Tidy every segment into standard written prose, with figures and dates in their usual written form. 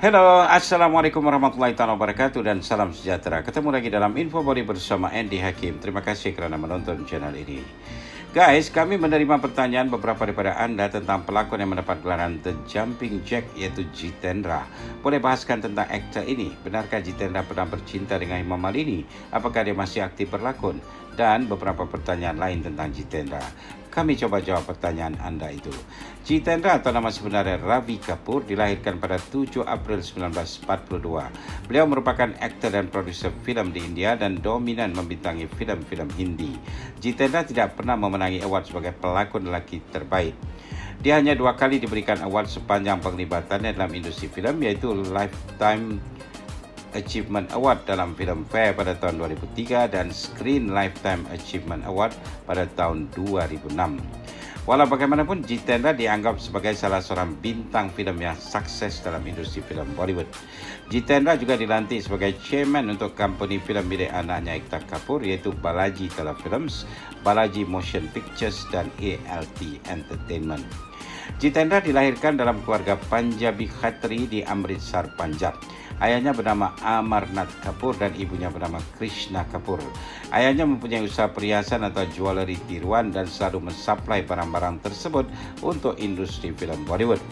Halo, Assalamualaikum warahmatullahi wabarakatuh dan salam sejahtera. Ketemu lagi dalam Info Body bersama Andy Hakim. Terima kasih kerana menonton channel ini. Guys, kami menerima pertanyaan beberapa daripada anda tentang pelakon yang mendapat gelaran The Jumping Jack, yaitu Jitendra. Boleh bahaskan tentang aktor ini? Benarkah Jitendra pernah bercinta dengan Hema Malini? Apakah dia masih aktif berlakon? Dan beberapa pertanyaan lain tentang Jitendra. Kami coba jawab pertanyaan anda itu. Jitendra atau nama sebenarnya Ravi Kapoor dilahirkan pada 7 April 1942. Beliau merupakan aktor dan produser filem di India dan dominan membintangi filem-filem Hindi. Jitendra tidak pernah memenangi award sebagai pelakon lelaki terbaik. Dia hanya 2 kali diberikan award sepanjang penglibatannya dalam industri filem, yaitu Lifetime Achievement Award dalam Film Fair pada tahun 2003 dan Screen Lifetime Achievement Award pada tahun 2006. Walau bagaimanapun, Jitendra dianggap sebagai salah seorang bintang filem yang sukses dalam industri filem Bollywood. Jitendra juga dilantik sebagai chairman untuk company filem milik anaknya Ekta Kapoor, iaitu Balaji Telefilms, Balaji Motion Pictures dan ALT Entertainment. Jitendra dilahirkan dalam keluarga Punjabi Khatri di Amritsar, Punjab. Ayahnya bernama Amarnath Kapoor dan ibunya bernama Krishna Kapoor. Ayahnya mempunyai usaha perhiasan atau jewelry tiruan dan selalu mensuplai barang-barang tersebut untuk industri filem Bollywood.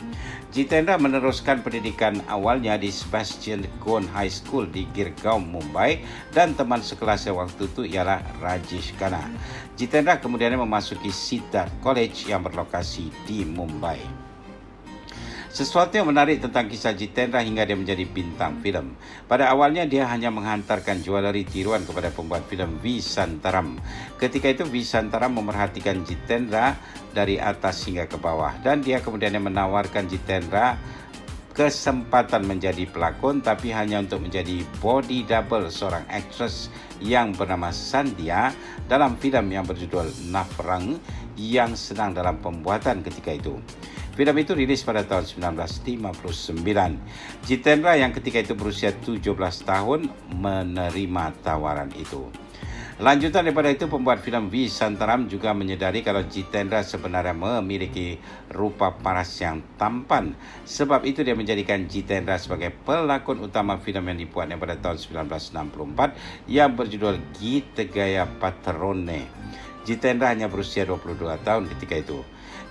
Jitendra meneruskan pendidikan awalnya di Sebastian Cohen High School di Girgaon, Mumbai, dan teman sekelasnya waktu itu ialah Rajesh Khanna. Jitendra kemudian memasuki Siddharth College yang berlokasi di Mumbai. Sesuatu yang menarik tentang kisah Jitendra hingga dia menjadi bintang filem. Pada awalnya dia hanya menghantarkan jewelry tiruan kepada pembuat filem V. Santaram. Ketika itu V. Santaram memerhatikan Jitendra dari atas hingga ke bawah dan dia kemudian menawarkan Jitendra kesempatan menjadi pelakon, tapi hanya untuk menjadi body double seorang aktris yang bernama Sandhya dalam filem yang berjudul Nafrang yang sedang dalam pembuatan ketika itu. Filem itu rilis pada tahun 1959. Jitendra yang ketika itu berusia 17 tahun menerima tawaran itu. Lanjutan daripada itu, pembuat filem V. Santaram juga menyedari kalau Jitendra sebenarnya memiliki rupa paras yang tampan. Sebab itu dia menjadikan Jitendra sebagai pelakon utama filem yang dibuatnya pada tahun 1964 yang berjudul Gita Gaya Patrone. Jitendra hanya berusia 22 tahun ketika itu.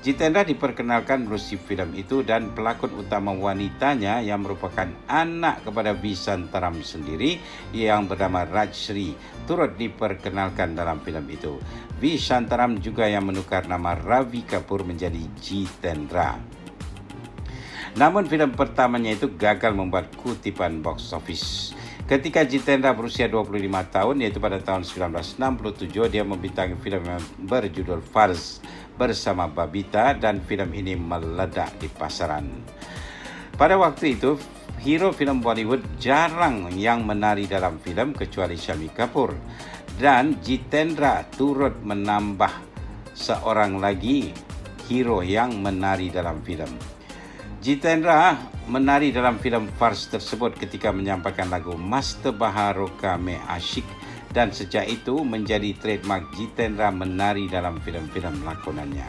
Jitendra diperkenalkan melalui filem itu dan pelakon utama wanitanya yang merupakan anak kepada V. Santaram sendiri yang bernama Rajshree turut diperkenalkan dalam filem itu. V. Santaram juga yang menukar nama Ravi Kapoor menjadi Jitendra. Namun filem pertamanya itu gagal membuat kutipan box office. Ketika Jitendra berusia 25 tahun, yaitu pada tahun 1967, dia membintangi filem yang berjudul Farz bersama Babita dan filem ini meledak di pasaran. Pada waktu itu, hero filem Bollywood jarang yang menari dalam filem kecuali Shammi Kapoor, dan Jitendra turut menambah seorang lagi hero yang menari dalam filem. Jitendra menari dalam filem Farz tersebut ketika menyampaikan lagu Master Baharo Ka Main Aashik, dan sejak itu menjadi trademark Jitendra menari dalam filem-filem lakonannya.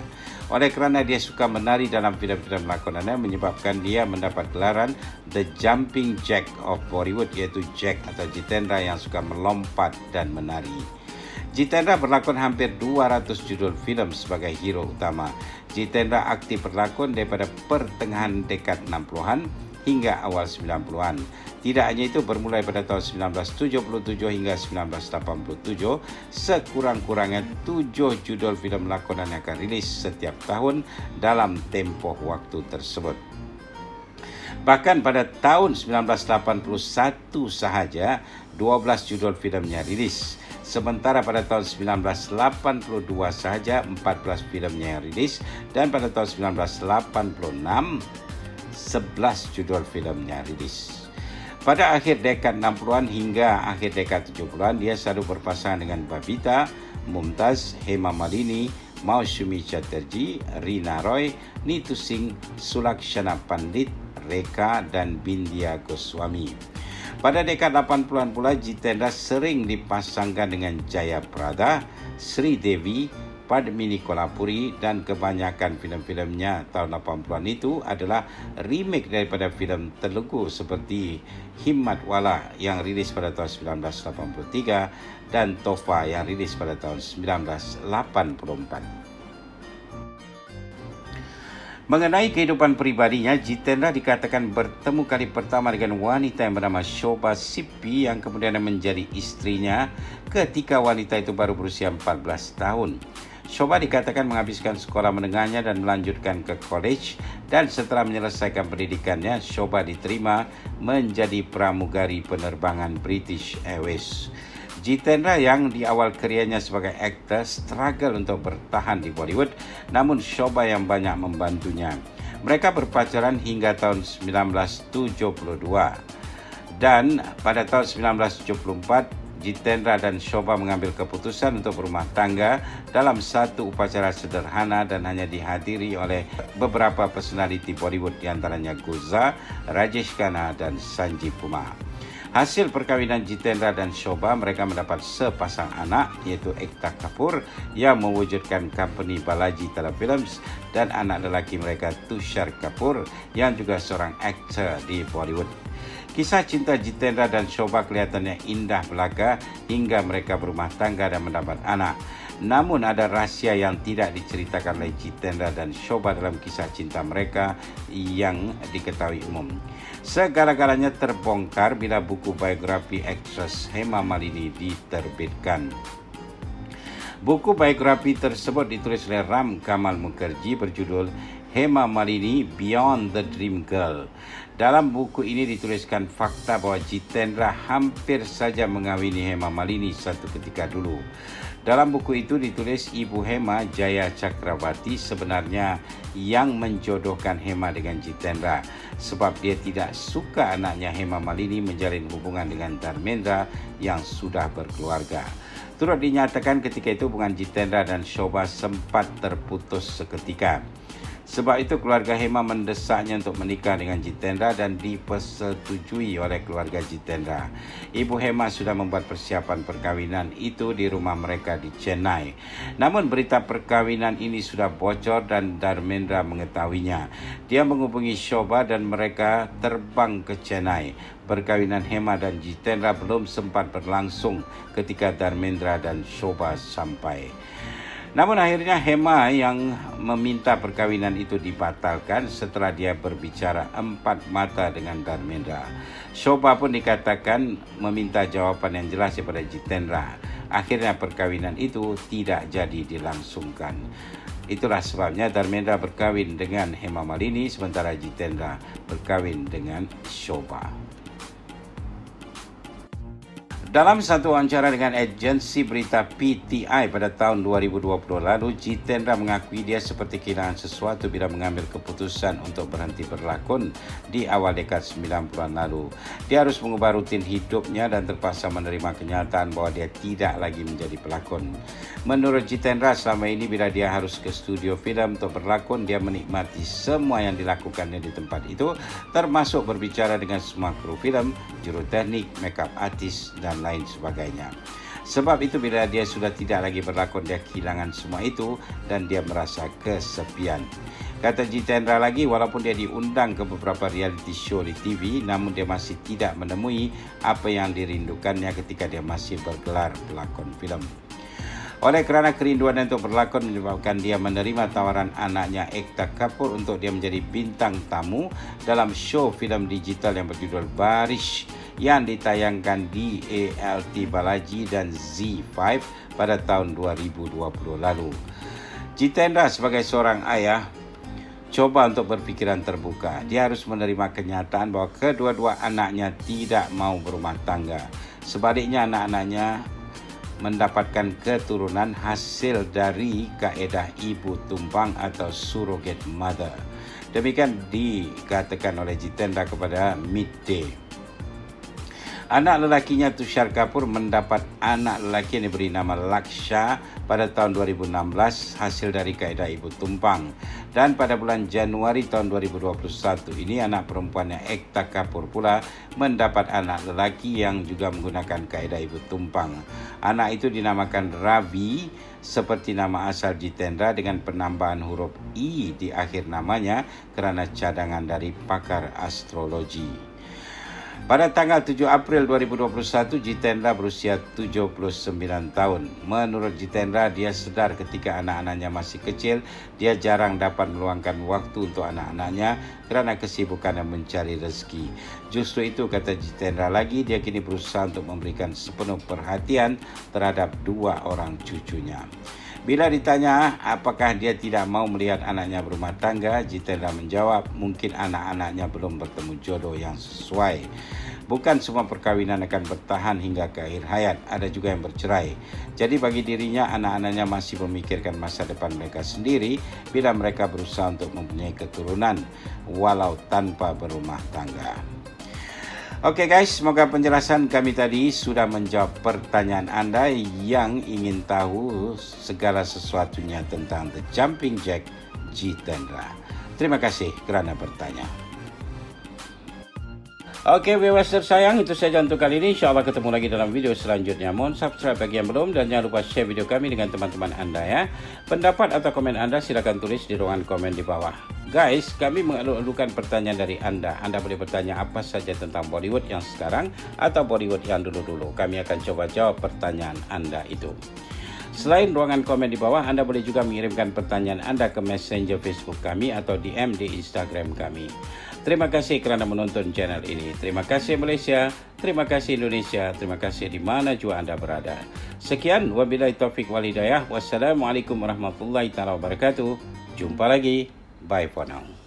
Oleh kerana dia suka menari dalam filem-filem lakonannya, menyebabkan dia mendapat gelaran The Jumping Jack of Bollywood, iaitu Jack atau Jitendra yang suka melompat dan menari. Jitendra berlakon hampir 200 judul filem sebagai hero utama. Jitendra aktif berlakon daripada pertengahan dekad 60-an hingga awal 90-an. Tidak hanya itu, bermulai pada tahun 1977 hingga 1987, sekurang-kurangnya 7 judul filem lakonan yang akan rilis setiap tahun dalam tempoh waktu tersebut. Bahkan pada tahun 1981 sahaja 12 judul filmnya rilis. Sementara pada tahun 1982 sahaja 14 filmnya yang rilis, dan pada tahun 1986 11 judul filmnya rilis. Pada akhir dekad 60-an hingga akhir dekad 70-an, dia selalu berpasangan dengan Babita, Mumtaz, Hema Malini, Mausumi Chatterjee, Reena Roy, Neetu Singh, Sulakshana Pandit, Rekha dan Bindya Goswami. Pada dekad 80-an pula, Jitendra sering dipasangkan dengan Jaya Prada, Sri Devi, Padmini Kolhapuri, dan kebanyakan filem-filemnya tahun 80-an itu adalah remake daripada filem Telugu seperti Himmat Wala yang rilis pada tahun 1983 dan Tofa yang rilis pada tahun 1984. Mengenai kehidupan pribadinya, Jitendra dikatakan bertemu kali pertama dengan wanita yang bernama Shobha Sippi yang kemudian menjadi istrinya ketika wanita itu baru berusia 14 tahun. Shobha dikatakan menghabiskan sekolah menengahnya dan melanjutkan ke college, dan setelah menyelesaikan pendidikannya, Shobha diterima menjadi pramugari penerbangan British Airways. Jitendra yang di awal karirnya sebagai aktor struggle untuk bertahan di Bollywood, namun Shobha yang banyak membantunya. Mereka berpacaran hingga tahun 1972 dan pada tahun 1974 Jitendra dan Shobha mengambil keputusan untuk berumah tangga dalam satu upacara sederhana dan hanya dihadiri oleh beberapa personaliti Bollywood, diantaranya Guza, Rajesh Khanna dan Sanjeev Kumar. Hasil perkawinan Jitendra dan Shobha, mereka mendapat sepasang anak, iaitu Ekta Kapoor yang mewujudkan company Balaji Telefilms, dan anak lelaki mereka Tushar Kapoor yang juga seorang aktor di Bollywood. Kisah cinta Jitendra dan Shobha kelihatannya indah belaka hingga mereka berumah tangga dan mendapat anak. Namun ada rahsia yang tidak diceritakan oleh Jitendra dan Shobha dalam kisah cinta mereka yang diketahui umum. Segala-galanya terbongkar bila buku biografi aktris Hema Malini diterbitkan. Buku biografi tersebut ditulis oleh Ram Kamal Mukherjee berjudul Hema Malini Beyond the Dream Girl. Dalam buku ini dituliskan fakta bahwa Jitendra hampir saja mengawini Hema Malini satu ketika dulu. Dalam buku itu ditulis ibu Hema, Jaya Cakrawati, sebenarnya yang menjodohkan Hema dengan Jitendra sebab dia tidak suka anaknya Hema Malini menjalin hubungan dengan Dharmendra yang sudah berkeluarga. Turut dinyatakan ketika itu hubungan Jitendra dan Shobha sempat terputus seketika. Sebab itu keluarga Hema mendesaknya untuk menikah dengan Jitendra dan dipersetujui oleh keluarga Jitendra. Ibu Hema sudah membuat persiapan perkawinan itu di rumah mereka di Chennai. Namun berita perkawinan ini sudah bocor dan Dharmendra mengetahuinya. Dia menghubungi Shobha dan mereka terbang ke Chennai. Perkawinan Hema dan Jitendra belum sempat berlangsung ketika Dharmendra dan Shobha sampai. Namun akhirnya Hema yang meminta perkawinan itu dibatalkan setelah dia berbicara empat mata dengan Dharmendra. Shobha pun dikatakan meminta jawapan yang jelas daripada Jitendra. Akhirnya perkawinan itu tidak jadi dilangsungkan. Itulah sebabnya Dharmendra berkawin dengan Hema Malini sementara Jitendra berkawin dengan Shobha. Dalam satu wawancara dengan agensi berita PTI pada tahun 2020 lalu, Jitendra mengakui dia seperti kehilangan sesuatu bila mengambil keputusan untuk berhenti berlakon di awal dekad 90-an lalu. Dia harus mengubah rutin hidupnya dan terpaksa menerima kenyataan bahwa dia tidak lagi menjadi pelakon. Menurut Jitendra, selama ini bila dia harus ke studio filem untuk berlakon, dia menikmati semua yang dilakukannya di tempat itu, termasuk berbicara dengan semua kru filem, juru teknik, makeup artis, dan lain sebagainya. Sebab itu bila dia sudah tidak lagi berlakon, dia kehilangan semua itu dan dia merasa kesepian. Kata Jitendra lagi, walaupun dia diundang ke beberapa reality show di TV, namun dia masih tidak menemui apa yang dirindukannya ketika dia masih bergelar pelakon filem. Oleh kerana kerinduan untuk berlakon menyebabkan dia menerima tawaran anaknya Ekta Kapoor untuk dia menjadi bintang tamu dalam show filem digital yang berjudul Barish yang ditayangkan di ALT Balaji dan Z5 pada tahun 2020 lalu. Jitendra sebagai seorang ayah coba untuk berfikiran terbuka. Dia harus menerima kenyataan bahwa kedua-dua anaknya tidak mau berumah tangga. Sebaliknya anak-anaknya mendapatkan keturunan hasil dari kaedah ibu tumpang atau surrogate mother. Demikian dikatakan oleh Jitendra kepada Midday. Anak lelakinya Tushar Kapoor mendapat anak lelaki yang diberi nama Laksha pada tahun 2016 hasil dari kaedah ibu tumpang. Dan pada bulan Januari tahun 2021 ini anak perempuannya Ekta Kapoor pula mendapat anak lelaki yang juga menggunakan kaedah ibu tumpang. Anak itu dinamakan Ravi seperti nama asal Jitendra dengan penambahan huruf I di akhir namanya kerana cadangan dari pakar astrologi. Pada tanggal 7 April 2021, Jitendra berusia 79 tahun. Menurut Jitendra, dia sedar ketika anak-anaknya masih kecil, dia jarang dapat meluangkan waktu untuk anak-anaknya kerana kesibukannya mencari rezeki. Justru itu, kata Jitendra lagi, dia kini berusaha untuk memberikan sepenuh perhatian terhadap 2 orang cucunya. Bila ditanya apakah dia tidak mau melihat anaknya berumah tangga, Jitendra menjawab mungkin anak-anaknya belum bertemu jodoh yang sesuai. Bukan semua perkawinan akan bertahan hingga ke akhir hayat, ada juga yang bercerai. Jadi bagi dirinya anak-anaknya masih memikirkan masa depan mereka sendiri bila mereka berusaha untuk mempunyai keturunan walau tanpa berumah tangga. Oke guys, semoga penjelasan kami tadi sudah menjawab pertanyaan Anda yang ingin tahu segala sesuatunya tentang The Jumping Jack Jitendra. Terima kasih kerana bertanya. Oke viewers tersayang, itu saja untuk kali ini. InsyaAllah ketemu lagi dalam video selanjutnya. Mohon subscribe bagi yang belum dan jangan lupa share video kami dengan teman-teman Anda ya. Pendapat atau komen Anda silakan tulis di ruangan komen di bawah. Guys, kami mengalu-alukan pertanyaan dari Anda. Anda boleh bertanya apa saja tentang Bollywood yang sekarang atau Bollywood yang dulu-dulu. Kami akan coba jawab pertanyaan Anda itu. Selain ruangan komen di bawah, Anda boleh juga mengirimkan pertanyaan Anda ke Messenger Facebook kami atau DM di Instagram kami. Terima kasih kerana menonton channel ini. Terima kasih Malaysia, terima kasih Indonesia, terima kasih di mana jua Anda berada. Sekian, wabillahi taufiq wal hidayah. Wassalamualaikum warahmatullahi wabarakatuh. Jumpa lagi. Bye for now.